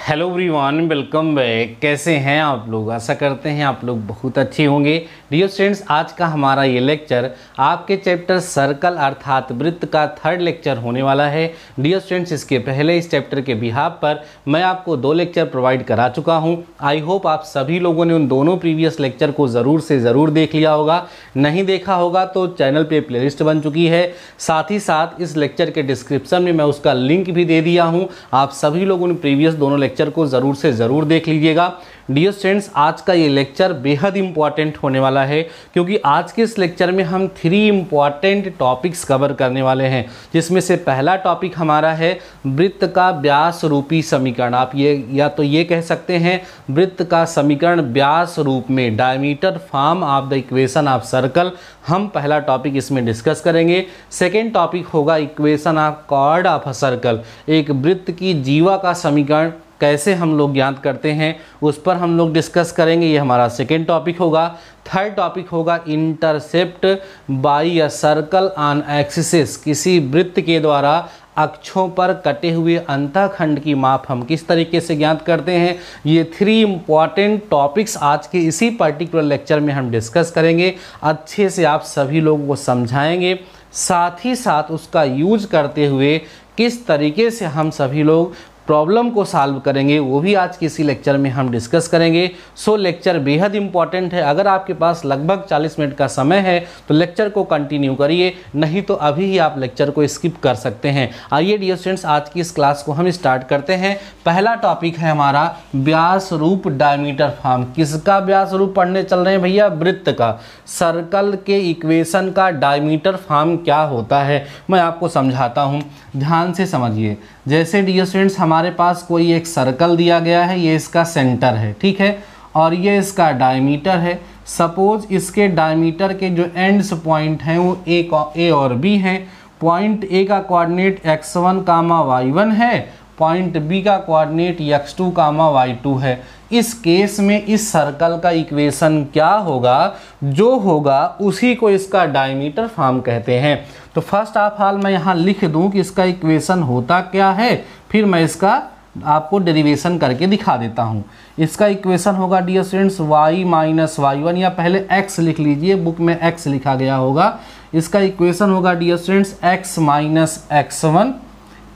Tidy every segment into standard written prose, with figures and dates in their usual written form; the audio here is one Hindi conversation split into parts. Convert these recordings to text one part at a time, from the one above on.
Hello everyone, welcome back. कैसे हैं आप लोग? आशा करते हैं आप लोग बहुत अच्छे होंगे। डियर स्टूडेंट्स, आज का हमारा ये लेक्चर आपके चैप्टर सर्कल अर्थात वृत्त का थर्ड लेक्चर होने वाला है। डियर स्टूडेंट्स, इसके पहले इस चैप्टर के बिहाफ पर मैं आपको 2 लेक्चर प्रोवाइड करा चुका हूं। आई होप आप सभी लोगों ने उन दोनों प्रीवियस लेक्चर को ज़रूर से ज़रूर देख लिया होगा। नहीं देखा होगा तो चैनल पर प्लेलिस्ट बन चुकी है। साथ ही साथ इस लेक्चर के डिस्क्रिप्शन में मैं उसका लिंक भी दे दिया हूँ। आप सभी लोगों ने प्रीवियस दोनों लेक्चर को ज़रूर से ज़रूर देख लीजिएगा। डियर स्टूडेंट्स, आज का ये लेक्चर बेहद इंपॉर्टेंट होने वाला है क्योंकि आज के इस लेक्चर में हम 3 इंपॉर्टेंट टॉपिक्स कवर करने वाले हैं, जिसमें से पहला टॉपिक हमारा है वृत्त का व्यास रूपी समीकरण। आप ये कह सकते हैं वृत्त का समीकरण व्यास रूप में, diameter form of the equation of circle. हम पहला टॉपिक इसमें डिस्कस करेंगे। सेकेंड टॉपिक होगा equation of chord of a circle, एक वृत्त की जीवा का समीकरण कैसे हम लोग ज्ञात करते हैं उस पर हम लोग डिस्कस करेंगे। ये हमारा सेकेंड टॉपिक होगा। थर्ड टॉपिक होगा intercept by a circle on axis, किसी वृत्त के द्वारा अक्षों पर कटे हुए अंतःखंड की माप हम किस तरीके से ज्ञात करते हैं। ये 3 इंपॉर्टेंट टॉपिक्स आज के इसी पर्टिकुलर लेक्चर में हम डिस्कस करेंगे। अच्छे से आप सभी लोगों को समझाएंगे, साथ ही साथ उसका यूज करते हुए किस तरीके से हम सभी लोग प्रॉब्लम को सॉल्व करेंगे वो भी आज के इसी लेक्चर में हम डिस्कस करेंगे। सो लेक्चर बेहद इंपॉर्टेंट है। अगर आपके पास लगभग 40 मिनट का समय है तो लेक्चर को कंटिन्यू करिए, नहीं तो अभी ही आप लेक्चर को स्किप कर सकते हैं। आइए डियर स्टूडेंट्स, आज की इस क्लास को हम स्टार्ट करते हैं। पहला टॉपिक है हमारा व्यास रूप डायमीटर फॉर्म। किसका व्यास रूप पढ़ने चल रहे हैं भैया? वृत्त का। सर्कल के इक्वेशन का डायमीटर फॉर्म क्या होता है मैं आपको समझाता हूँ, ध्यान से समझिए। जैसे डियर स्टूडेंट्स, हमारे पास कोई एक सर्कल दिया गया है, ये इसका सेंटर है, ठीक है, और ये इसका डायमीटर है। सपोज इसके डायमीटर के जो एंड्स पॉइंट हैं वो ए और बी हैं। पॉइंट ए का कोऑर्डिनेट x1, y1 है, पॉइंट बी का कोऑर्डिनेट x2, y2 है। इस केस में इस सर्कल का इक्वेशन क्या होगा? जो होगा उसी को इसका डायमीटर फॉर्म कहते हैं। तो फर्स्ट ऑफ ऑल मैं यहाँ लिख दूँ कि इसका इक्वेशन होता क्या है, फिर मैं इसका आपको डेरिवेशन करके दिखा देता हूँ। इसका इक्वेशन होगा dear students y minus y1, या पहले x लिख लीजिए, बुक में x लिखा गया होगा। इसका इक्वेशन होगा dear students x minus x1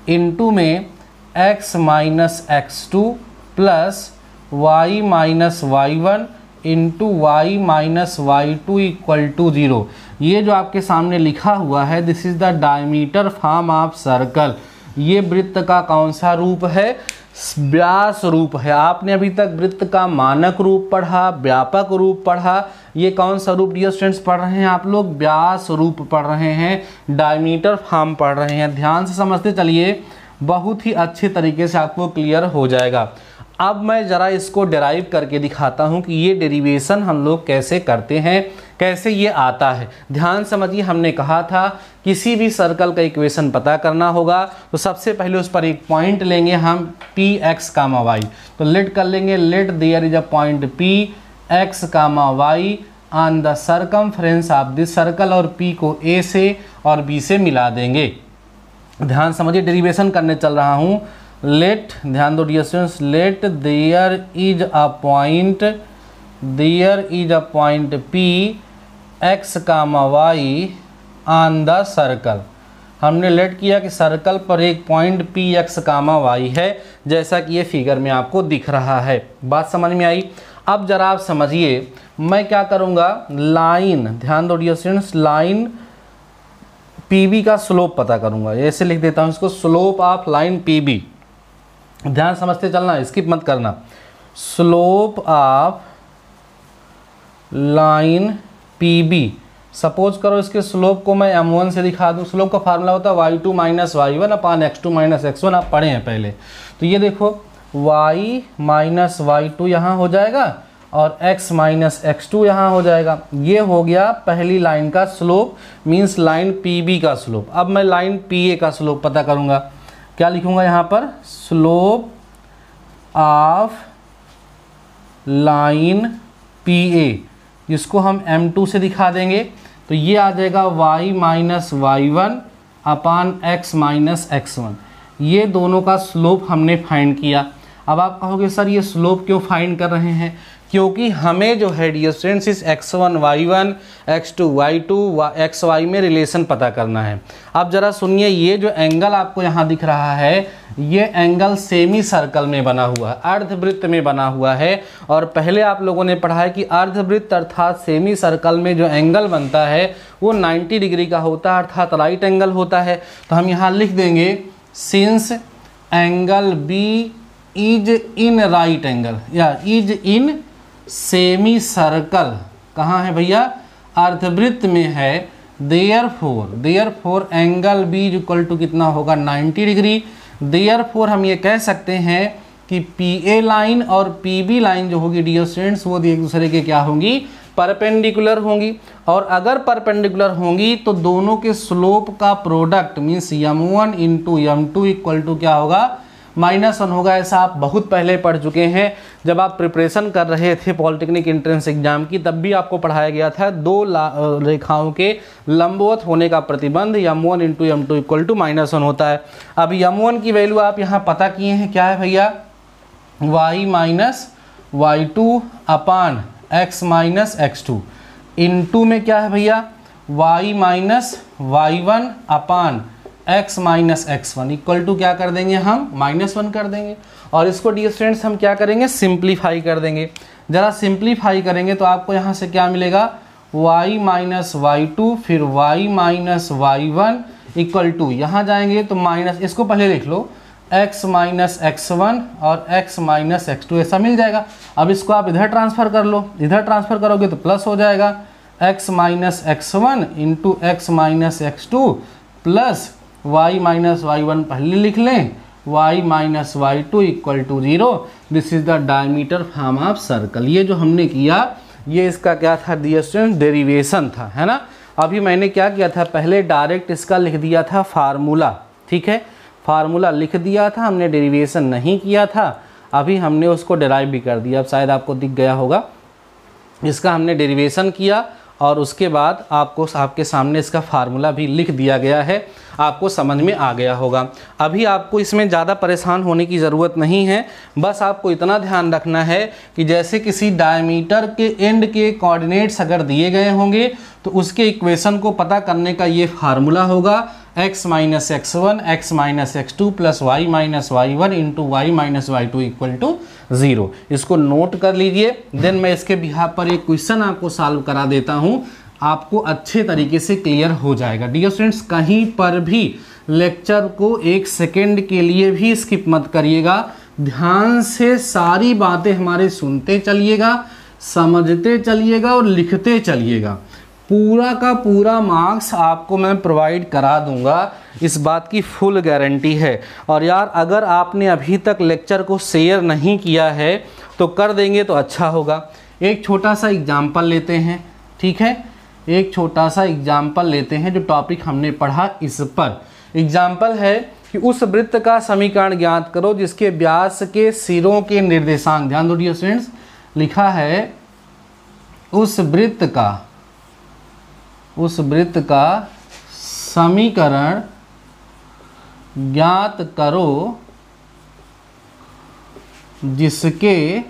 into में x minus x2 plus y minus y1 into y minus y2 equal to 0। ये जो आपके सामने लिखा हुआ है, this is the diameter form of circle. ये वृत्त का कौन सा रूप है? व्यास रूप है। आपने अभी तक वृत्त का मानक रूप पढ़ा, व्यापक रूप पढ़ा, ये कौन सा रूप डियर स्टूडेंट्स पढ़ रहे हैं आप लोग? व्यास रूप पढ़ रहे हैं, डायमीटर फॉर्म पढ़ रहे हैं। ध्यान से समझते चलिए, बहुत ही अच्छे तरीके से आपको क्लियर हो जाएगा। अब मैं ज़रा इसको डेराइव करके दिखाता हूँ कि ये डेरिवेशन हम लोग कैसे करते हैं, कैसे ये आता है। ध्यान समझिए, हमने कहा था किसी भी सर्कल का इक्वेशन पता करना होगा तो सबसे पहले उस पर एक पॉइंट लेंगे हम पी एक्स कामा वाई। तो लेट कर लेंगे, let there is a point P X comma Y on the circumference of this circle, और पी को ए से और बी से मिला देंगे। ध्यान समझिए, डेरिवेशन करने चल रहा हूँ। लेट, ध्यान दो dear students, let there is a point P X comma Y on the circle. हमने लेट किया कि सर्कल पर एक point P X comma Y है, जैसा कि ये फिगर में आपको दिख रहा है। बात समझ में आई? अब जरा आप समझिए, मैं क्या करूँगा, लाइन, ध्यान दो डियर स्टूडेंट्स, लाइन पीबी का स्लोप पता करूँगा। ऐसे लिख देता हूँ इसको, स्लोप ऑफ लाइन पीबी। ध्यान समझते चलना, स्किप मत करना। Slope of line PB, suppose करो इसके स्लोप को मैं m1 से दिखा दूँ। स्लोप का फार्मूला होता है y2 माइनस y1 अपान x2 माइनस x1, आप पढ़े हैं पहले। तो ये देखो y माइनस y2 यहाँ हो जाएगा और x माइनस x2 यहाँ हो जाएगा। ये हो गया पहली लाइन का स्लोप, मीन्स लाइन पीबी का स्लोप। अब मैं लाइन पीए का स्लोप पता करूँगा। क्या लिखूँगा यहाँ पर? स्लोप ऑफ लाइन पीए, जिसको हम m2 से दिखा देंगे। तो ये आ जाएगा y minus y1 upon x minus x1। ये दोनों का स्लोप हमने फाइंड किया। अब आप कहोगे सर ये स्लोप क्यों फाइंड कर रहे हैं, क्योंकि हमें जो है डियर स्टूडेंट्स इस x1 y1 x2 y2 xy में रिलेशन पता करना है। अब जरा सुनिए, ये जो एंगल आपको यहाँ दिख रहा है ये एंगल सेमी सर्कल में बना हुआ है, अर्धवृत्त में बना हुआ है। और पहले आप लोगों ने पढ़ा है कि अर्धवृत्त अर्थात सेमी सर्कल में जो एंगल बनता है वो 90 डिग्री का होता है, अर्थात राइट एंगल होता है। तो हम यहाँ लिख देंगे since angle B is in right angle या इज इन सेमी सर्कल, कहाँ है भैया, अर्धवृत्त में है। Therefore angle B is equal to कितना होगा 90 डिग्री। देयरफॉर हम ये कह सकते हैं कि पी ए लाइन और पी बी लाइन जो होगी डियर स्टूडेंट्स वो एक दूसरे के क्या होंगी, परपेंडिकुलर होंगी। और अगर परपेंडिकुलर होंगी तो दोनों के स्लोप का product means m1 into m2 equal to क्या होगा, -1 होगा। ऐसा आप बहुत पहले पढ़ चुके हैं, जब आप प्रिपरेशन कर रहे थे पॉलिटेक्निक एंट्रेंस एग्जाम की, तब भी आपको पढ़ाया गया था दो रेखाओं के लंबवत होने का प्रतिबंध m1 into m2 equal to -1 होता है। अब m1 की वैल्यू आप यहाँ पता किए हैं, क्या है भैया, y minus y2 upon x minus x2 into में क्या है भैया, y minus y1 upon x minus x1 equal to क्या कर देंगे हम, -1 कर देंगे। और इसको डियर स्टूडेंट्स हम क्या करेंगे, सिंप्लीफाई कर देंगे। ज़रा सिंप्लीफाई करेंगे तो आपको यहाँ से क्या मिलेगा, y माइनस y2 फिर y minus y1 equal to, यहाँ जाएंगे तो माइनस, इसको पहले लिख लो, x माइनस x1 और x माइनस x2 ऐसा मिल जाएगा। अब इसको आप इधर ट्रांसफ़र कर लो, इधर ट्रांसफ़र करोगे तो प्लस हो जाएगा, x minus x1 into x minus x2 plus y minus y1 पहले लिख लें, y minus y2 equal to 0। This is the diameter form of circle. ये जो हमने किया ये इसका क्या था डियर स्टूडेंट, डेरिवेशन था, है ना। अभी मैंने क्या किया था, पहले डायरेक्ट इसका लिख दिया था फार्मूला, ठीक है, फार्मूला लिख दिया था हमने, डेरिवेशन नहीं किया था। अभी हमने उसको डेराइव भी कर दिया, अब शायद आपको दिख गया होगा। इसका हमने डेरिवेशन किया और उसके बाद आपको आपके सामने इसका फार्मूला भी लिख दिया गया है, आपको समझ में आ गया होगा। अभी आपको इसमें ज़्यादा परेशान होने की ज़रूरत नहीं है, बस आपको इतना ध्यान रखना है कि जैसे किसी डायमीटर के एंड के कोऑर्डिनेट्स अगर दिए गए होंगे तो उसके इक्वेशन को पता करने का ये फार्मूला होगा, x minus x1 x minus x2 plus y minus y1 into y minus y2 equal to 0। इसको नोट कर लीजिए। देन मैं इसके बिहाफ पर एक क्वेश्चन आपको सॉल्व करा देता हूँ, आपको अच्छे तरीके से क्लियर हो जाएगा। डियर स्टूडेंट्स, कहीं पर भी लेक्चर को एक सेकेंड के लिए भी स्किप मत करिएगा, ध्यान से सारी बातें हमारे सुनते चलिएगा, समझते चलिएगा और लिखते चलिएगा। पूरा का पूरा मार्क्स आपको मैं प्रोवाइड करा दूंगा, इस बात की फुल गारंटी है। और यार अगर आपने अभी तक लेक्चर को शेयर नहीं किया है तो कर देंगे तो अच्छा होगा। एक छोटा सा एग्जाम्पल लेते हैं, ठीक है, एक छोटा सा एग्जाम्पल लेते हैं जो टॉपिक हमने पढ़ा इस पर। एग्जाम्पल है कि उस वृत्त का समीकरण ज्ञात करो जिसके व्यास के सिरों के निर्देशांक, ध्यान दो डियर स्टूडेंट्स, लिखा है उस वृत्त का समीकरण ज्ञात करो जिसके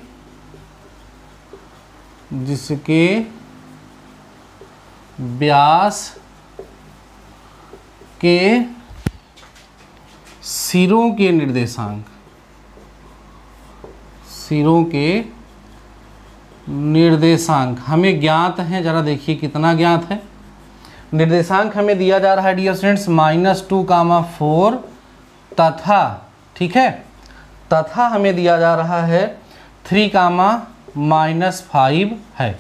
व्यास के सिरों के निर्देशांक हमें ज्ञात हैं। जरा देखिए कितना ज्ञात है। निर्देशांक हमें दिया जा रहा है डियर स्टूडेंट्स -2, 4 तथा, ठीक है, तथा हमें दिया जा रहा है 3, -5 है।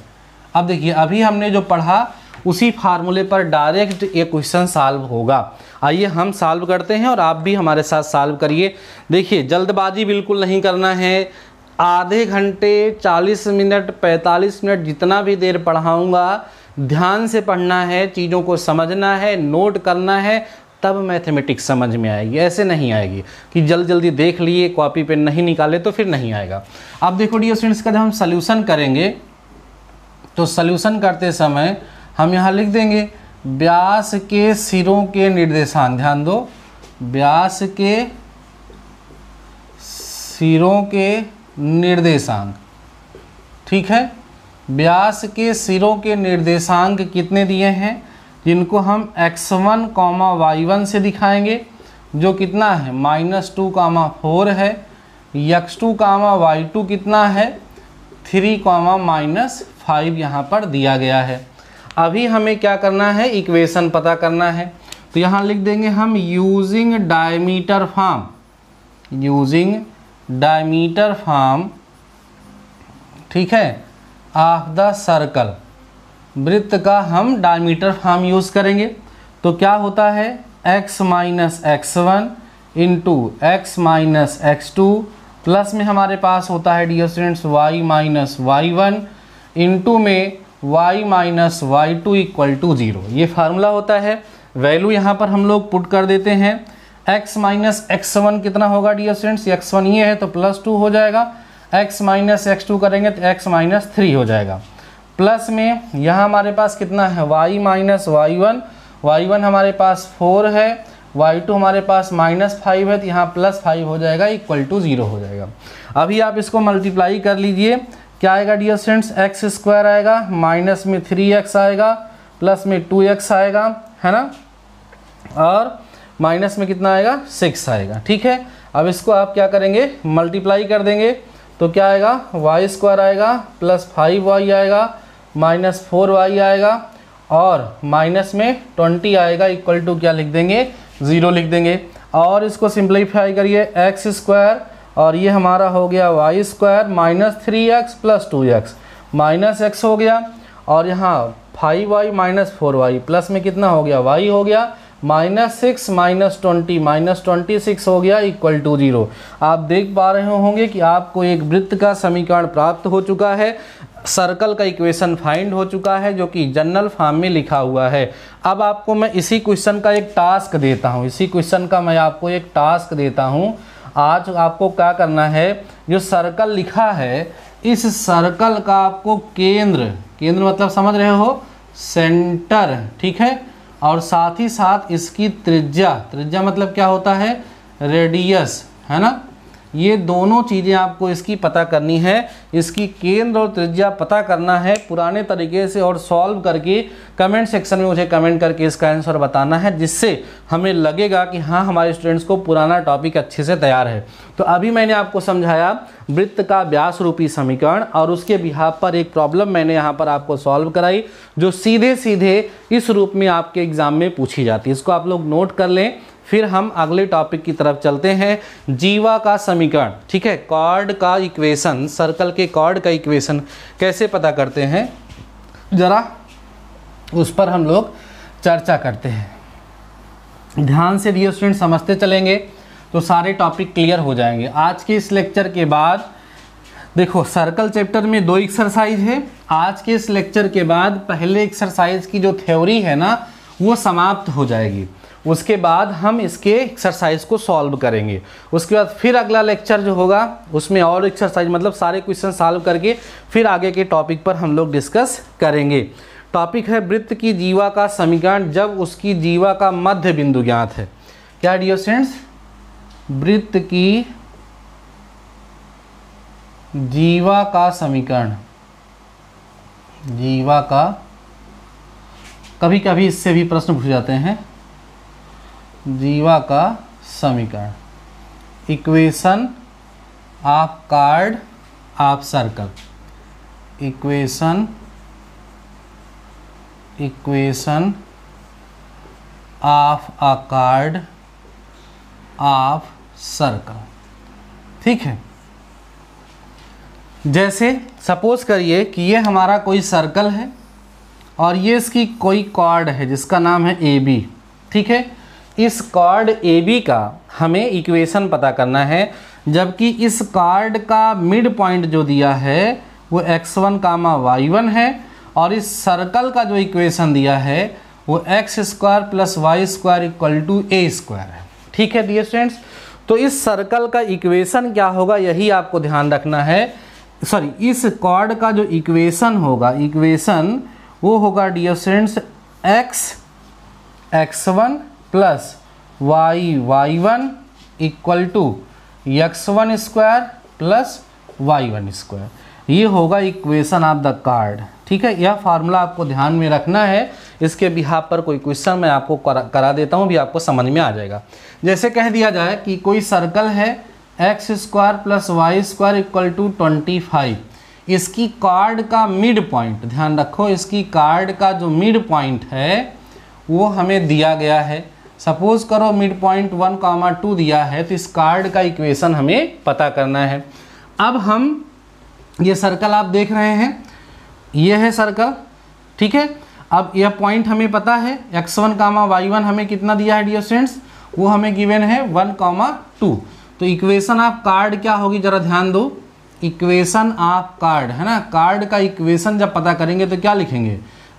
अब देखिए अभी हमने जो पढ़ा उसी फार्मूले पर डायरेक्ट ये क्वेश्चन सॉल्व होगा। आइए हम सॉल्व करते हैं और आप भी हमारे साथ सॉल्व करिए। देखिए जल्दबाजी बिल्कुल नहीं करना है, आधे घंटे 40 मिनट 45 मिनट जितना भी देर पढ़ाऊँगा ध्यान से पढ़ना है, चीज़ों को समझना है, नोट करना है, तब मैथमेटिक्स समझ में आएगी। ऐसे नहीं आएगी कि जल्दी देख लिए कॉपी पेन नहीं निकाले तो फिर नहीं आएगा। अब देखो डियर स्टूडेंट्स, का जब हम सल्यूशन करेंगे तो सल्यूशन करते समय हम यहाँ लिख देंगे व्यास के सिरों के निर्देशांक, ध्यान दो, व्यास के सिरों के निर्देशांक, ठीक है। व्यास के सिरों के निर्देशांक कितने दिए हैं, जिनको हम x1, y1 से दिखाएंगे, जो कितना है -2, 4 है। x2, y2 कितना है 3, -5 यहाँ पर दिया गया है। अभी हमें क्या करना है, इक्वेशन पता करना है। तो यहाँ लिख देंगे हम यूजिंग डायमीटर फॉर्म, ठीक है, ऑफ द सर्कल, वृत्त का हम डायमीटर फॉर्म यूज़ करेंगे। तो क्या होता है x - x1 into x - x2 plus में हमारे पास होता है dear students y - y1 into में y - y2 इक्वल टू 0। ये फार्मूला होता है। वैल्यू यहाँ पर हम लोग पुट कर देते हैं। x - x1 कितना होगा डियर स्टूडेंट्स, x1 ये है तो +2 हो जाएगा। x - x2 करेंगे तो x - 3 हो जाएगा। प्लस में यहाँ हमारे पास कितना है y - y1 हमारे पास 4 है, y2 हमारे पास -5 है, तो यहाँ +5 हो जाएगा इक्वल टू 0 हो जाएगा। अभी आप इसको मल्टीप्लाई कर लीजिए, क्या आएगा डियर स्टूडेंट्स, x² आएगा, माइनस में 3x आएगा, प्लस में 2x आएगा, है ना, और माइनस में कितना आएगा 6 आएगा, ठीक है। अब इसको आप क्या करेंगे, मल्टीप्लाई कर देंगे, तो क्या आएगा y² आएगा, +5y आएगा, -4y आएगा, और माइनस में 20 आएगा इक्वल टू क्या लिख देंगे 0 लिख देंगे। और इसको सिंप्लीफाई करिए, x² और ये हमारा हो गया y² -3x + 2x -x हो गया, और यहाँ 5y - 4y प्लस में कितना हो गया y हो गया, -6 - 20 -26 हो गया इक्वल टू 0। आप देख पा रहे होंगे कि आपको एक वृत्त का समीकरण प्राप्त हो चुका है, सर्कल का इक्वेशन फाइंड हो चुका है, जो कि जनरल फॉर्म में लिखा हुआ है। अब आपको मैं इसी क्वेश्चन का एक टास्क देता हूँ, आज आपको क्या करना है, जो सर्कल लिखा है इस सर्कल का आपको केंद्र मतलब समझ रहे हो, सेंटर, ठीक है, और साथ ही साथ इसकी त्रिज्या मतलब क्या होता है, रेडियस, है ना। ये दोनों चीज़ें आपको इसकी पता करनी है, इसकी केंद्र और त्रिज्या पता करना है पुराने तरीके से, और सॉल्व करके कमेंट सेक्शन में मुझे कमेंट करके इसका आंसर बताना है, जिससे हमें लगेगा कि हाँ हमारे स्टूडेंट्स को पुराना टॉपिक अच्छे से तैयार है। तो अभी मैंने आपको समझाया वृत्त का व्यास रूपी समीकरण, और उसके बिहाफ पर एक प्रॉब्लम मैंने यहाँ पर आपको सॉल्व कराई, जो सीधे इस रूप में आपके एग्जाम में पूछी जाती है। इसको आप लोग नोट कर लें। फिर हम अगले टॉपिक की तरफ चलते हैं, जीवा का समीकरण, ठीक है, कॉर्ड का इक्वेशन, सर्कल के कॉर्ड का इक्वेशन कैसे पता करते हैं, जरा उस पर हम लोग चर्चा करते हैं। ध्यान से डियर स्टूडेंट समझते चलेंगे तो सारे टॉपिक क्लियर हो जाएंगे। आज के इस लेक्चर के बाद देखो, सर्कल चैप्टर में 2 एक्सरसाइज है। आज के इस लेक्चर के बाद पहले एक्सरसाइज की जो थ्योरी है ना, वो समाप्त हो जाएगी। उसके बाद हम इसके एक्सरसाइज को सॉल्व करेंगे। उसके बाद फिर अगला लेक्चर जो होगा उसमें और एक्सरसाइज, मतलब सारे क्वेश्चन सॉल्व करके फिर आगे के टॉपिक पर हम लोग डिस्कस करेंगे। टॉपिक है वृत्त की जीवा का समीकरण जब उसकी जीवा का मध्य बिंदु ज्ञात है। क्या डियर स्टूडेंट्स, वृत्त की जीवा का समीकरण, जीवा का, कभी कभी इससे भी प्रश्न पूछे जाते हैं, जीवा का समीकरण, equation of card of circle, equation of a card of circle, ठीक है। जैसे सपोज करिए कि ये हमारा कोई सर्कल है और ये इसकी कोई कॉर्ड है जिसका नाम है ए बी, ठीक है। इस कॉर्ड ए बी का हमें इक्वेशन पता करना है, जबकि इस कॉर्ड का मिड पॉइंट जो दिया है वो x1, y1 है, और इस सर्कल का जो इक्वेशन दिया है वो x² + y² equal to a² है, ठीक है डियर स्टूडेंट्स। तो इस सर्कल का इक्वेशन क्या होगा यही आपको ध्यान रखना है। सॉरी, इस कॉर्ड का जो इक्वेशन होगा, इक्वेशन वो होगा dear students x1 + y1 equal to x1 square plus y1 square, ये होगा इक्वेशन ऑफ द कार्ड। ठीक है, यह फार्मूला आपको ध्यान में रखना है। इसके बिहाफ पर कोई क्वेश्चन मैं आपको करा देता हूँ, भी आपको समझ में आ जाएगा। जैसे कह दिया जाए कि कोई सर्कल है x square plus Y square equal to 25, इसकी कार्ड का मिड पॉइंट, ध्यान रखो, इसकी कार्ड का जो मिड पॉइंट है वो हमें दिया गया है। सपोज करो मिड पॉइंट 1,2 दिया है, तो इस कार्ड का इक्वेशन हमें पता करना है। अब हम ये सर्कल आप देख रहे हैं, ये है सर्कल। ठीक है, अब यह पॉइंट हमें पता है, x1, y1 हमें कितना दिया है डियर स्टूडेंट्स, वो हमें गिवन है 1,2। तो इक्वेशन ऑफ कार्ड क्या होगी, जरा ध्यान दो। इक्वेशन ऑफ कार्ड है ना, कार्ड का इक्वेशन जब पता करेंगे तो क्या लिखेंगे,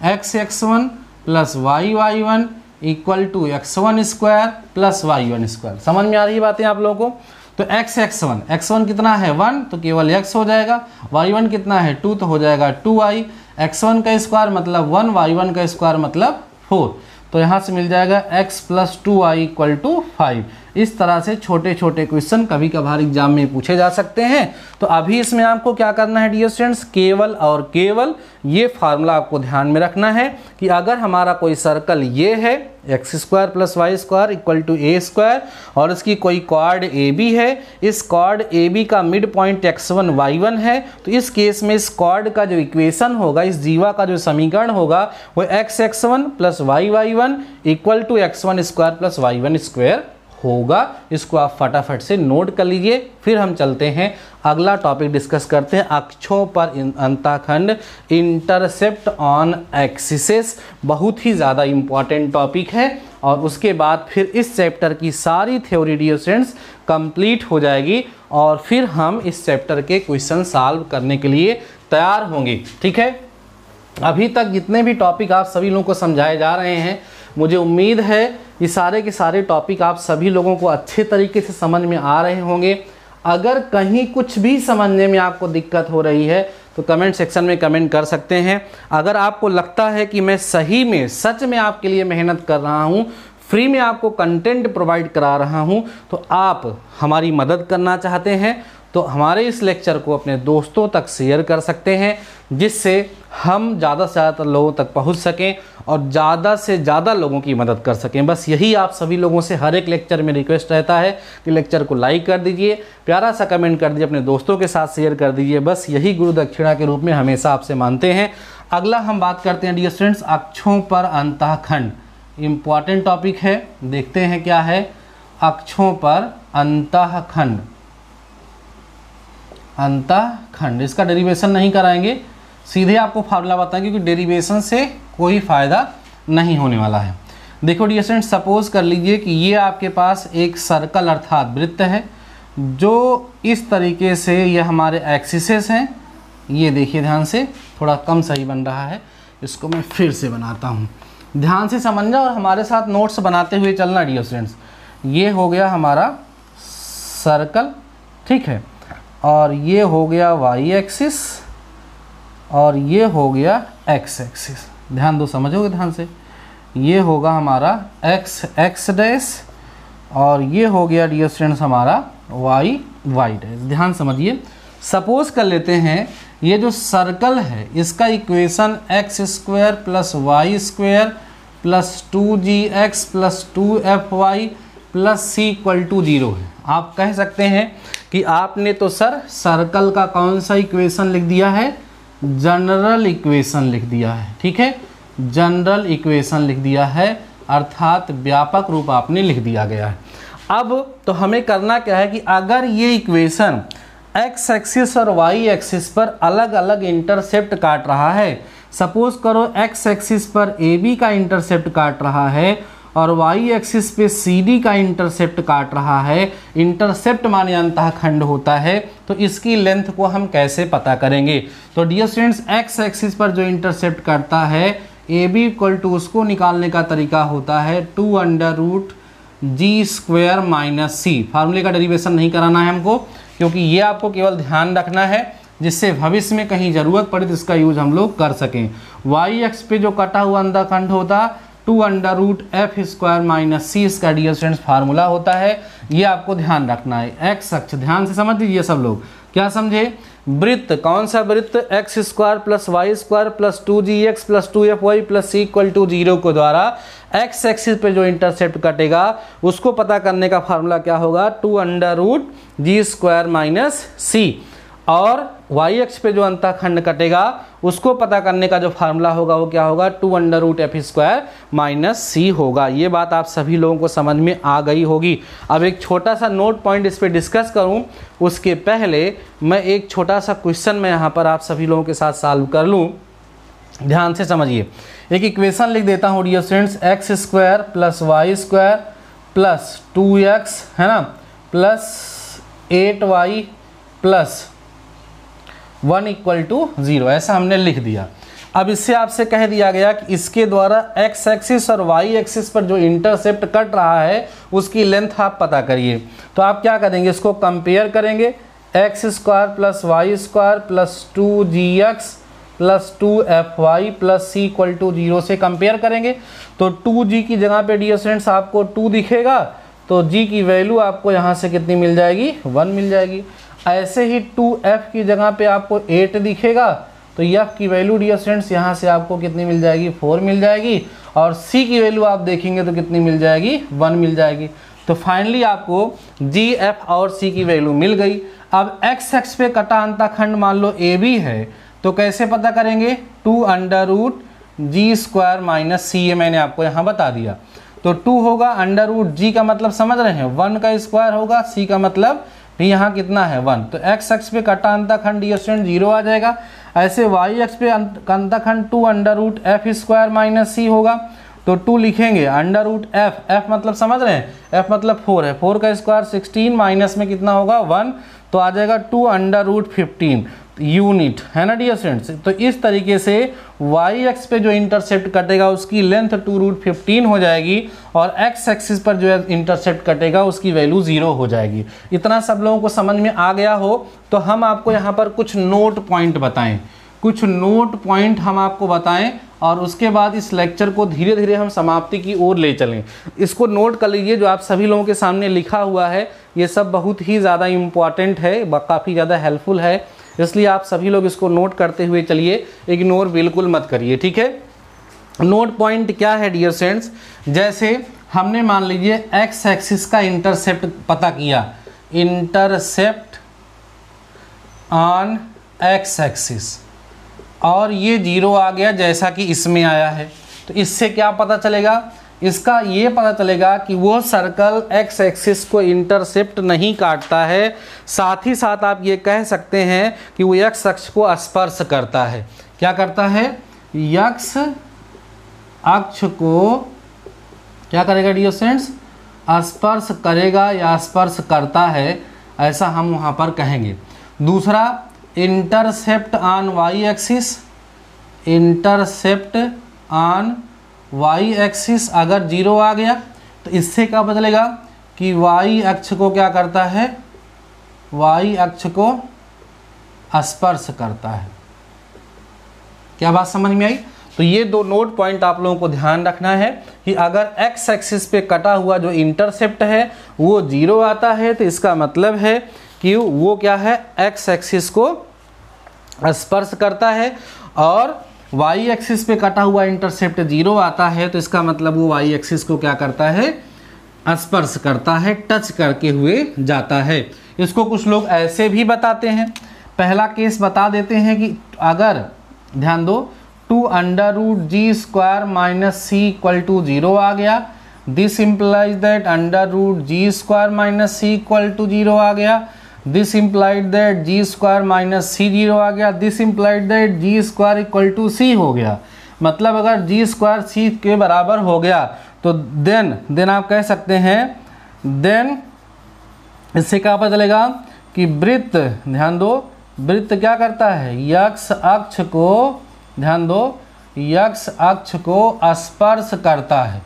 x1 plus y1 equal to x1 square plus y1 square. समझ में आ रही है बातें आप लोगों को। तो x1 कितना है 1, तो केवल x हो जाएगा। y1 कितना है 2, तो हो जाएगा 2y। x1 का स्क्वायर मतलब 1, y1 का स्क्वायर मतलब 4। तो यहाँ से मिल जाएगा x plus 2y equal to 5। इस तरह से छोटे छोटे क्वेश्चन कभी कभार एग्जाम में पूछे जा सकते हैं। तो अभी इसमें आपको क्या करना है डियर स्टूडेंट्स, केवल और केवल ये फार्मूला आपको ध्यान में रखना है कि अगर हमारा कोई सर्कल ये है x square plus Y square equal to A square और इसकी कोई कॉर्ड ए बी है, इस कॉर्ड ए बी का मिड पॉइंट x1 y1 है, तो इस केस में इस कॉर्ड का जो इक्वेशन होगा, इस जीवा का जो समीकरण होगा वो x1 plus y1 equal to x1 square plus y1 square होगा। इसको आप फटाफट से नोट कर लीजिए। फिर हम चलते हैं अगला टॉपिक डिस्कस करते हैं, अक्षों पर अंतःखंड, इंटरसेप्ट ऑन एक्सिस। बहुत ही ज़्यादा इम्पॉर्टेंट टॉपिक है और उसके बाद फिर इस चैप्टर की सारी थ्योरी डियर स्टूडेंट्स कंप्लीट हो जाएगी और फिर हम इस चैप्टर के क्वेश्चन सॉल्व करने के लिए तैयार होंगे। ठीक है, अभी तक जितने भी टॉपिक आप सभी लोगों को समझाए जा रहे हैं, मुझे उम्मीद है ये सारे के सारे टॉपिक आप सभी लोगों को अच्छे तरीके से समझ में आ रहे होंगे। अगर कहीं कुछ भी समझने में आपको दिक्कत हो रही है तो कमेंट सेक्शन में कमेंट कर सकते हैं। अगर आपको लगता है कि मैं सही में सच में आपके लिए मेहनत कर रहा हूँ, फ्री में आपको कंटेंट प्रोवाइड करा रहा हूँ, तो आप हमारी मदद करना चाहते हैं तो हमारे इस लेक्चर को अपने दोस्तों तक शेयर कर सकते हैं, जिससे हम ज़्यादा से ज़्यादा लोगों तक पहुंच सकें और ज़्यादा से ज़्यादा लोगों की मदद कर सकें। बस यही आप सभी लोगों से हर एक लेक्चर में रिक्वेस्ट रहता है कि लेक्चर को लाइक कर दीजिए, प्यारा सा कमेंट कर दीजिए, अपने दोस्तों के साथ शेयर कर दीजिए। बस यही गुरु दक्षिणा के रूप में हमेशा आपसे मानते हैं। अगला हम बात करते हैं डियर स्टूडेंट्स, अक्षों पर अंतःखंड। इम्पॉर्टेंट टॉपिक है, देखते हैं क्या है। अक्षों पर अंतःखंड, अंतःखंड, इसका डेरिवेशन नहीं कराएंगे, सीधे आपको फार्मूला बताएंगे क्योंकि डेरिवेशन से कोई फ़ायदा नहीं होने वाला है। देखो डियर स्टूडेंट, सपोज कर लीजिए कि ये आपके पास एक सर्कल अर्थात वृत्त है जो इस तरीके से, ये हमारे एक्सिसेस हैं। ये देखिए ध्यान से, थोड़ा कम सही बन रहा है, इसको मैं फिर से बनाता हूँ। ध्यान से समझना और हमारे साथ नोट्स बनाते हुए चलना डियर स्टूडेंट्स। ये हो गया हमारा सर्कल, ठीक है, और ये हो गया वाई एक्सिस और ये हो गया एक्स एक्सिस। ध्यान दो, समझोगे ध्यान से। ये होगा हमारा एक्स डैश और ये हो गया डियर स्टूडेंट्स हमारा वाई डैश। ध्यान समझिए। सपोज कर लेते हैं ये जो सर्कल है इसका equation X square plus Y square plus 2gx plus 2fy plus C equal to 0 है। आप कह सकते हैं कि आपने तो सर सर्कल का कौन सा इक्वेशन लिख दिया है, जनरल इक्वेशन लिख दिया है। ठीक है, जनरल इक्वेशन लिख दिया है, अर्थात व्यापक रूप आपने लिख दिया गया है। अब तो हमें करना क्या है कि अगर ये इक्वेशन एक्स एक्सिस और वाई एक्सिस पर अलग अलग इंटरसेप्ट काट रहा है, सपोज करो एक्स एक्सिस पर ए बी का इंटरसेप्ट काट रहा है और वाई एक्सिस पे सी डी का इंटरसेप्ट काट रहा है, इंटरसेप्ट माने अंतःखंड होता है, तो इसकी लेंथ को हम कैसे पता करेंगे। तो डियर स्टूडेंट्स, एक्स एक्सिस पर जो इंटरसेप्ट काटता है ए बी इक्वल टू, उसको निकालने का तरीका होता है 2√g² माइनस सी। फार्मूले का डेरिवेशन नहीं कराना है हमको, क्योंकि ये आपको केवल ध्यान रखना है जिससे भविष्य में कहीं ज़रूरत पड़े तो इसका यूज हम लोग कर सकें। वाई एक्स पे जो कटा हुआ अंतःखंड होता 2√f² माइनस सी, इसका डियर स्टूडेंट्स फार्मूला होता है। ये आपको ध्यान रखना है। एक्स अक्ष ध्यान से समझ लीजिए सब लोग, क्या समझे? वृत्त, कौन सा वृत्त? X square plus Y square plus 2gx plus 2fy plus c equal to 0 के द्वारा एक्स एक्सिस पे जो इंटरसेप्ट कटेगा उसको पता करने का फार्मूला क्या होगा? 2√g² minus c। और वाई अक्ष पे जो अंतःखंड कटेगा उसको पता करने का जो फार्मूला होगा वो क्या होगा? 2√f² माइनस c होगा। ये बात आप सभी लोगों को समझ में आ गई होगी। अब एक छोटा सा नोट पॉइंट इस पे डिस्कस करूं उसके पहले मैं एक छोटा सा क्वेश्चन मैं यहाँ पर आप सभी लोगों के साथ सॉल्व कर लूँ। ध्यान से समझिए, एक इक्वेशन लिख देता हूँ dear students, x² plus y² plus 2x है ना plus 8y plus 1 equal to 0, ऐसा हमने लिख दिया। अब इससे आपसे कह दिया गया कि इसके द्वारा x एक्सिस और y एक्सिस पर जो इंटरसेप्ट कट रहा है उसकी लेंथ आप पता करिए। तो आप क्या करेंगे? इसको कंपेयर करेंगे, x² plus y² plus 2gx plus 2fy plus c equal to 0 से कंपेयर करेंगे। तो 2g की जगह पे डियर स्टूडेंट्स आपको 2 दिखेगा, तो g की वैल्यू आपको यहाँ से कितनी मिल जाएगी? 1 मिल जाएगी। ऐसे ही 2f की जगह पे आपको 8 दिखेगा, तो f की वैल्यू डियर स्टूडेंट्स यहाँ से आपको कितनी मिल जाएगी? 4 मिल जाएगी। और c की वैल्यू आप देखेंगे तो कितनी मिल जाएगी? 1 मिल जाएगी। तो फाइनली आपको g, f और c की वैल्यू मिल गई। अब x एक्स पे कटा अंतःखंड मान लो AB है, तो कैसे पता करेंगे? 2√g² माइनस c, ये मैंने आपको यहाँ बता दिया। तो 2 होगा, √g का मतलब समझ रहे हैं 1 का स्क्वायर होगा, c का मतलब भी यहाँ कितना है? 1। तो x एक्स पे कटा अंतःखंड डियर स्टूडेंट 0 आ जाएगा। ऐसे y एक्स पे अंतःखंड 2√f² माइनस c होगा, तो 2 लिखेंगे, √f, f मतलब समझ रहे हैं, f मतलब 4 है, 4 का स्क्वायर 16 माइनस में कितना होगा? 1, तो आ जाएगा 2√15 यूनिट, है ना डियर स्टूडेंट्स। तो इस तरीके से y एक्स पे जो इंटरसेप्ट कटेगा उसकी लेंथ 2√15 हो जाएगी और x एक्सिस पर जो इंटरसेप्ट कटेगा उसकी वैल्यू 0 हो जाएगी। इतना सब लोगों को समझ में आ गया हो तो हम आपको यहाँ पर कुछ नोट पॉइंट बताएं, कुछ नोट पॉइंट हम आपको बताएं और उसके बाद इस लेक्चर को धीरे धीरे हम समाप्ति की ओर ले चलें। इसको नोट कर लीजिए, जो आप सभी लोगों के सामने लिखा हुआ है ये सब बहुत ही ज़्यादा इम्पॉर्टेंट है, काफ़ी ज़्यादा हेल्पफुल है, इसलिए आप सभी लोग इसको नोट करते हुए चलिए, इग्नोर बिल्कुल मत करिए, ठीक है। नोट पॉइंट क्या है डियर स्टूडेंट्स? जैसे हमने मान लीजिए एक्स एक्सिस का इंटरसेप्ट पता किया, इंटरसेप्ट ऑन एक्स एक्सिस, और ये 0 आ गया जैसा कि इसमें आया है। तो इससे क्या पता चलेगा? इसका ये पता चलेगा कि वो सर्कल एक्स एक्सिस को इंटरसेप्ट नहीं काटता है, साथ ही साथ आप ये कह सकते हैं कि वो एक्स अक्ष को स्पर्श करता है। क्या करता है? एक्स अक्ष को क्या करेगा डियर स्टूडेंट्स? स्पर्श करेगा या स्पर्श करता है, ऐसा हम वहाँ पर कहेंगे। दूसरा, intercept on Y axis, intercept on Y axis अगर 0 आ गया तो इससे क्या पता चलेगा कि वाई अक्ष को क्या करता है? वाई अक्ष को स्पर्श करता है। क्या बात समझ में आई? तो ये 2 नोट पॉइंट आप लोगों को ध्यान रखना है कि अगर एक्स एक्सिस पे कटा हुआ जो इंटरसेप्ट है वो 0 आता है तो इसका मतलब है कि वो क्या है? एक्स एक्सिस को स्पर्श करता है, और वाई एक्सिस पे कटा हुआ इंटरसेप्ट 0 आता है तो इसका मतलब वो वाई एक्सिस को क्या करता है? स्पर्श करता है, टच करके हुए जाता है। इसको कुछ लोग ऐसे भी बताते हैं। पहला केस बता देते हैं कि अगर ध्यान दो 2√g² minus c equal to 0 आ गया, this implies that √g² minus c equal to 0 आ गया, this implied that g² minus c 0 आ गया, this implied that g² equal to c हो गया। मतलब अगर g² c के बराबर हो गया तो देन आप कह सकते हैं, देन इससे क्या पता चलेगा कि वृत्त, ध्यान दो, वृत्त क्या करता है? यक्ष अक्ष को, ध्यान दो, यक्ष अक्ष को स्पर्श करता है।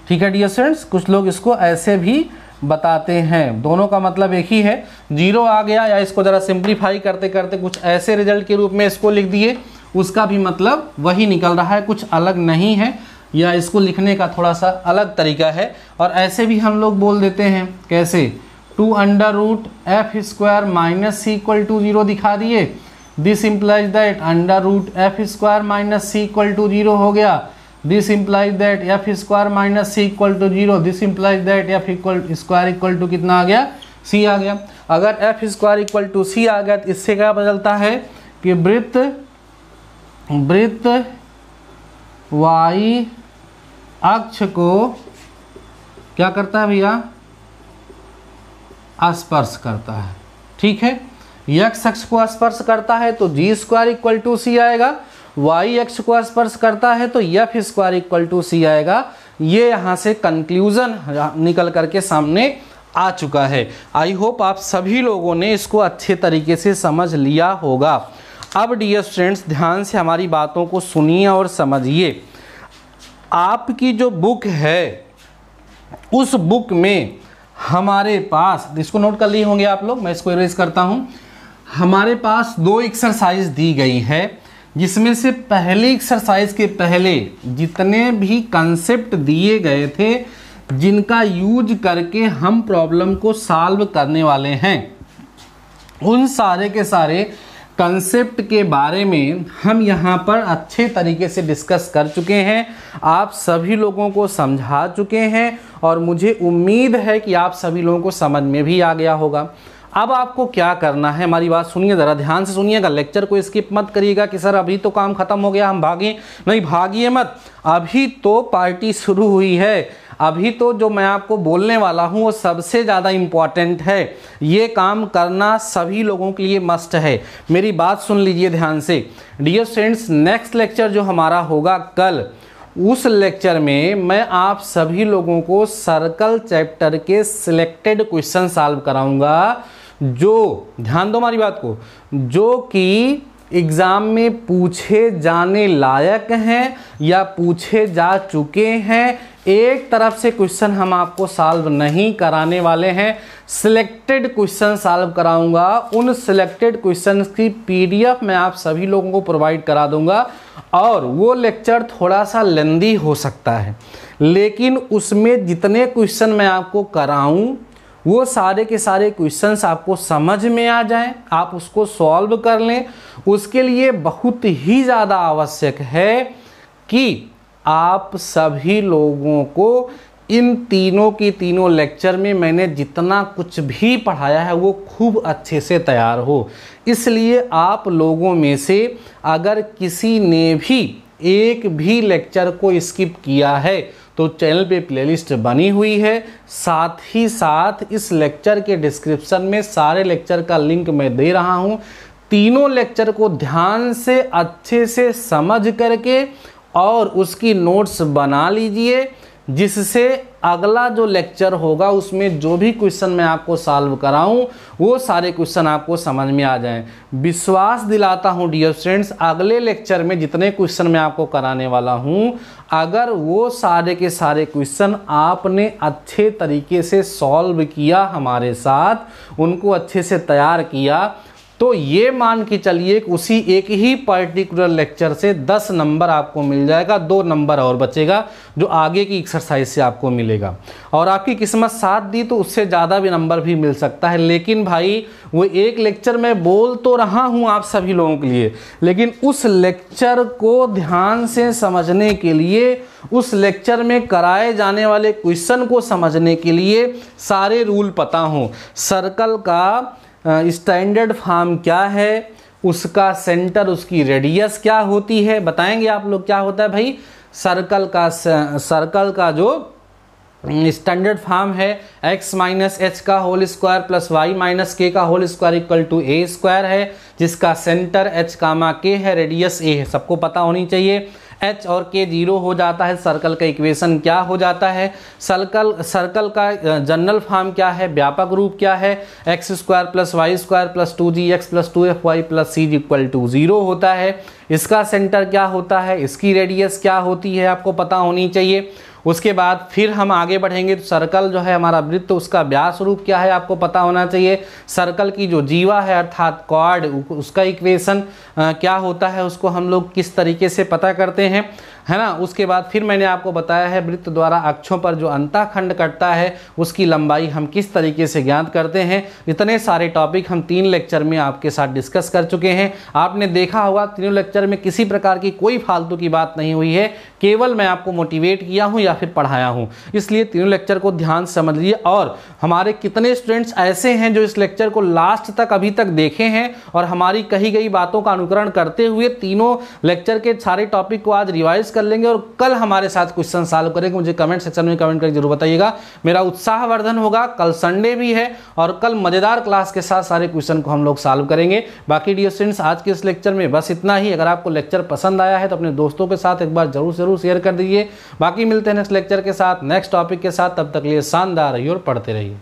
ठीक है डियर स्टूडेंट्स, कुछ लोग इसको ऐसे भी बताते हैं, दोनों का मतलब एक ही है। 0 आ गया, या इसको ज़रा सिंप्लीफाई करते करते कुछ ऐसे रिजल्ट के रूप में इसको लिख दिए, उसका भी मतलब वही निकल रहा है, कुछ अलग नहीं है। या इसको लिखने का थोड़ा सा अलग तरीका है। और ऐसे भी हम लोग बोल देते हैं, कैसे, 2 under root F square minus C equal to 0 दिखा दिए। This implies that under root F square minus C equal to 0 हो गया। This implies that F square minus C equal to 0। This implies that F square equal to कितना आ गया, सी आ गया। अगर F square equal to C आ गया तो इससे क्या बदलता है कि वृत्त वाई अक्ष को क्या करता है भैया, स्पर्श करता है। ठीक है, एक्स अक्ष को स्पर्श करता है तो जी स्क्वायर इक्वल टू सी आएगा, वाई अक्ष को स्पर्श करता है तो एफ स्क्वायर इक्वल टू सी आएगा। ये यहाँ से कंक्लूजन निकल करके सामने आ चुका है। आई होप आप सभी लोगों ने इसको अच्छे तरीके से समझ लिया होगा। अब डियर स्टूडेंट्स, ध्यान से हमारी बातों को सुनिए और समझिए। आपकी जो बुक है उस बुक में हमारे पास, इसको नोट कर लिए होंगे आप लोग, मैं इसको इरेज करता हूं। हमारे पास 2 एक्सरसाइज दी गई है, जिसमें से पहली एक्सरसाइज के पहले जितने भी कंसेप्ट दिए गए थे जिनका यूज करके हम प्रॉब्लम को सॉल्व करने वाले हैं, उन सारे के सारे कंसेप्ट के बारे में हम यहाँ पर अच्छे तरीके से डिस्कस कर चुके हैं, आप सभी लोगों को समझा चुके हैं और मुझे उम्मीद है कि आप सभी लोगों को समझ में भी आ गया होगा। अब आपको क्या करना है, हमारी बात सुनिए, ज़रा ध्यान से सुनिएगा, लेक्चर को स्किप मत करिएगा कि सर अभी तो काम खत्म हो गया हम भागें। नहीं, भागिए मत, अभी तो पार्टी शुरू हुई है। अभी तो जो मैं आपको बोलने वाला हूँ वो सबसे ज़्यादा इम्पॉर्टेंट है। ये काम करना सभी लोगों के लिए मस्ट है। मेरी बात सुन लीजिए ध्यान से। डियर स्टूडेंट्स, नेक्स्ट लेक्चर जो हमारा होगा कल, उस लेक्चर में मैं आप सभी लोगों को सर्कल चैप्टर के सिलेक्टेड क्वेश्चन सॉल्व कराऊंगा, जो, ध्यान दो हमारी बात को, जो कि एग्ज़ाम में पूछे जाने लायक हैं या पूछे जा चुके हैं। एक तरफ से क्वेश्चन हम आपको सॉल्व नहीं कराने वाले हैं, सिलेक्टेड क्वेश्चन सॉल्व कराऊंगा। उन सिलेक्टेड क्वेश्चन की पीडीएफ मैं आप सभी लोगों को प्रोवाइड करा दूंगा और वो लेक्चर थोड़ा सा लेंदी हो सकता है, लेकिन उसमें जितने क्वेश्चन मैं आपको कराऊं वो सारे के सारे क्वेश्चंस आपको समझ में आ जाएं, आप उसको सॉल्व कर लें। उसके लिए बहुत ही ज़्यादा आवश्यक है कि आप सभी लोगों को इन तीनों की तीनों लेक्चर में मैंने जितना कुछ भी पढ़ाया है वो खूब अच्छे से तैयार हो। इसलिए आप लोगों में से अगर किसी ने भी एक भी लेक्चर को स्किप किया है तो चैनल पे प्लेलिस्ट बनी हुई है, साथ ही साथ इस लेक्चर के डिस्क्रिप्शन में सारे लेक्चर का लिंक मैं दे रहा हूँ। तीनों लेक्चर को ध्यान से अच्छे से समझ करके और उसकी नोट्स बना लीजिए, जिससे अगला जो लेक्चर होगा उसमें जो भी क्वेश्चन मैं आपको सॉल्व कराऊं वो सारे क्वेश्चन आपको समझ में आ जाएं। विश्वास दिलाता हूं डियर स्टूडेंट्स, अगले लेक्चर में जितने क्वेश्चन मैं आपको कराने वाला हूं, अगर वो सारे के सारे क्वेश्चन आपने अच्छे तरीके से सॉल्व किया, हमारे साथ उनको अच्छे से तैयार किया, तो ये मान के चलिए कि उसी एक ही पर्टिकुलर लेक्चर से 10 नंबर आपको मिल जाएगा, 2 नंबर और बचेगा जो आगे की एक्सरसाइज से आपको मिलेगा। और आपकी किस्मत साथ दी तो उससे ज़्यादा भी नंबर भी मिल सकता है। लेकिन भाई वो एक लेक्चर मैं बोल तो रहा हूँ आप सभी लोगों के लिए, लेकिन उस लेक्चर को ध्यान से समझने के लिए, उस लेक्चर में कराए जाने वाले क्वेश्चन को समझने के लिए सारे रूल पता हों। सर्कल का स्टैंडर्ड फॉर्म क्या है, उसका सेंटर, उसकी रेडियस क्या होती है, बताएंगे आप लोग क्या होता है भाई। सर्कल का जो स्टैंडर्ड फॉर्म है x माइनस एच का whole square plus y minus k का whole square equal to A square है, जिसका सेंटर h कामा के है, रेडियस a है, सबको पता होनी चाहिए। h और k 0 हो जाता है, सर्कल का इक्वेशन क्या हो जाता है, सर्कल का जनरल फॉर्म क्या है, व्यापक रूप क्या है, x square plus Y square plus 2gx plus 2fy plus c equal to 0 होता है। इसका सेंटर क्या होता है, इसकी रेडियस क्या होती है, आपको पता होनी चाहिए। उसके बाद फिर हम आगे बढ़ेंगे तो सर्कल जो है हमारा वृत्त, उसका व्यास रूप क्या है आपको पता होना चाहिए। सर्कल की जो जीवा है अर्थात क्वाड, उसका इक्वेशन क्या होता है, उसको हम लोग किस तरीके से पता करते हैं। है ना। उसके बाद फिर मैंने आपको बताया है वृत्त द्वारा अक्षों पर जो अंतःखंड कटता है उसकी लंबाई हम किस तरीके से ज्ञात करते हैं। इतने सारे टॉपिक हम 3 लेक्चर में आपके साथ डिस्कस कर चुके हैं। आपने देखा होगा तीनों लेक्चर में किसी प्रकार की कोई फालतू की बात नहीं हुई है, केवल मैं आपको मोटिवेट किया हूं या फिर पढ़ाया हूं। इसलिए तीनों लेक्चर को ध्यान से समझ लीजिए। और हमारे कितने स्टूडेंट्स ऐसे हैं जो इस लेक्चर को लास्ट तक अभी तक देखे हैं और हमारी कही गई बातों का अनुकरण करते हुए तीनों लेक्चर के सारे टॉपिक को आज रिवाइज कर लेंगे और कल हमारे साथ क्वेश्चन सॉल्व करेंगे। मुझे कमेंट सेक्शन में कमेंट करके जरूर बताइएगा, मेरा उत्साहवर्धन होगा। कल संडे भी है और कल मजेदार क्लास के साथ सारे क्वेश्चन को हम लोग सॉल्व करेंगे। बाकी डियर स्टूडेंट्स आज के इस लेक्चर में बस इतना ही। अगर आपको लेक्चर पसंद आया है तो अपने दोस्तों के साथ एक बार जरूर शेयर कर दीजिए। बाकी मिलते हैं नेक्स्ट लेक्चर के साथ, नेक्स्ट टॉपिक के साथ। तब तक लिए शानदार रहिए और पढ़ते रहिए।